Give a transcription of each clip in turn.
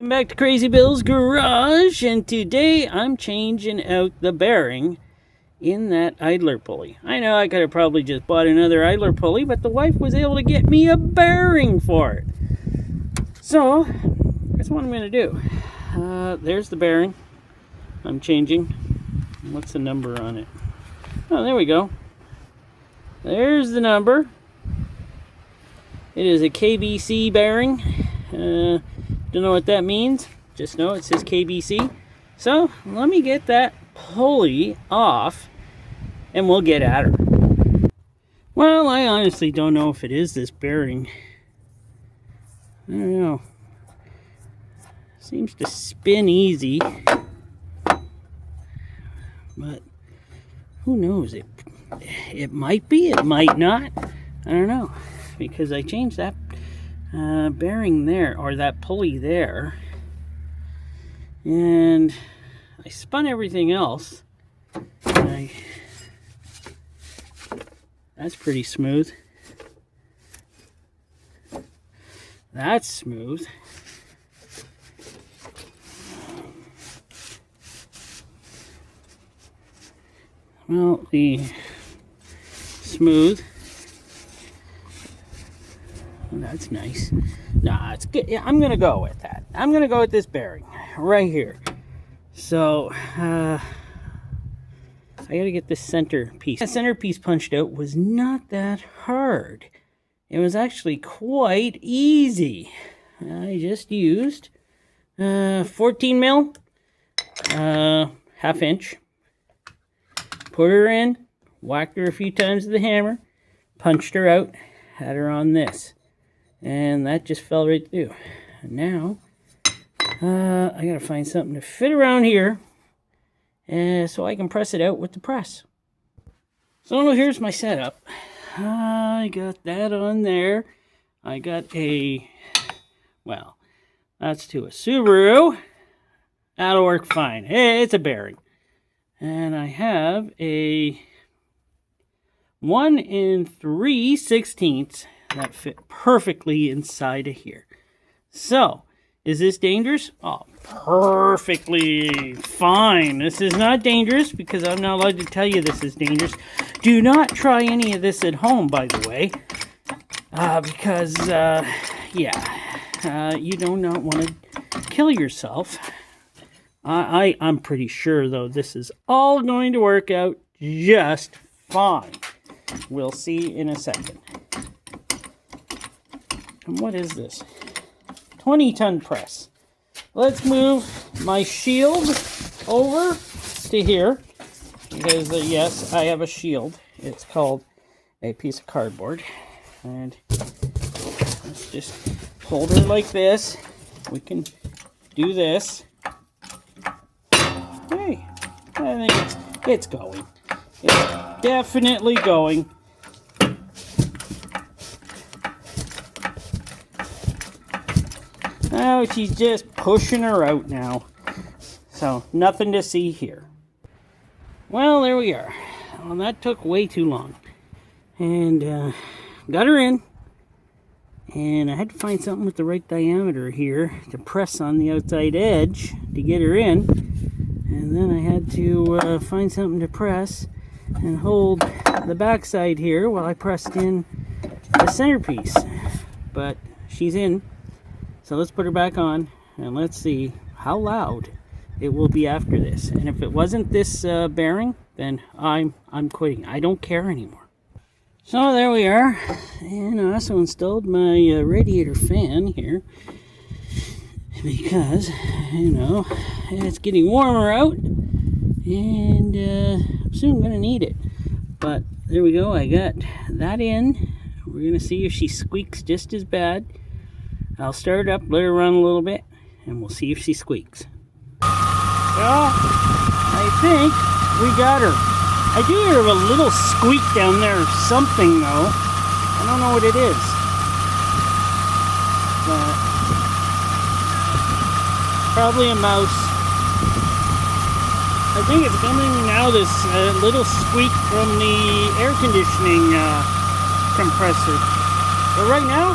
Welcome back to Crazy Bill's Garage, and today I'm changing out the bearing in that idler pulley. I know I could have probably just bought another idler pulley, but the wife was able to get me a bearing for it. So, that's what I'm going to do. There's the bearing I'm changing. What's the number on it? Oh, there we go. There's the number. It is a KBC bearing. Don't know what that means. Just know it says KBC. So, let me get that pulley off and we'll get at her. Well, I honestly don't know if it is this bearing. I don't know. Seems to spin easy. But who knows? It might be, it might not. I don't know. Because I changed that bearing there, or that pulley there, and I spun everything else. That's pretty smooth. That's smooth. Well, the smooth. That's nice. Nah, it's good. Yeah, I'm gonna go with that. I'm gonna go with this bearing right here. So I gotta get this center piece. The center piece punched out was not that hard. It was actually quite easy. I just used 14 mil, half inch. Put her in, whacked her a few times with the hammer, punched her out, had her on this. And that just fell right through. And now, I gotta find something to fit around here so I can press it out with the press. So here's my setup. I got that on there. I got well, that's to a Subaru. That'll work fine. Hey, it's a bearing. And I have a 1 3/16 that fit perfectly inside of here. So, is this dangerous? Oh, perfectly fine. This is not dangerous because I'm not allowed to tell you this is dangerous. Do not try any of this at home, by the way. Because, you do not want to kill yourself. I'm pretty sure, though, this is all going to work out just fine. We'll see in a second. And what is this? 20-ton press. Let's move my shield over to here. Because, yes, I have a shield. It's called a piece of cardboard. And let's just hold her like this. We can do this. Hey, I think it's going. It's definitely going. Oh, she's just pushing her out now. So, nothing to see here. Well, there we are. Well, that took way too long. And, got her in. And I had to find something with the right diameter here to press on the outside edge to get her in. And then I had to find something to press and hold the backside here while I pressed in the centerpiece. But she's in. So let's put her back on and let's see how loud it will be after this. And if it wasn't this bearing, then I'm quitting. I don't care anymore. So there we are. And I also installed my radiator fan here because, it's getting warmer out and I'm soon going to need it. But there we go. I got that in. We're going to see if she squeaks just as bad. I'll start it up, let her run a little bit, and we'll see if she squeaks. Well, I think we got her. I do hear a little squeak down there or something, though. I don't know what it is. But probably a mouse. I think it's coming now, this little squeak from the air conditioning compressor. But right now,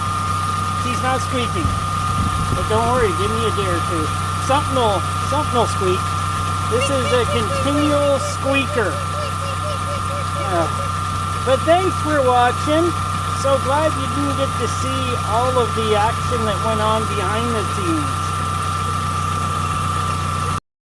she's not squeaking. But don't worry, give me a day or two. Something'll squeak. This is a continual squeaker. But thanks for watching. So glad you didn't get to see all of the action that went on behind the scenes.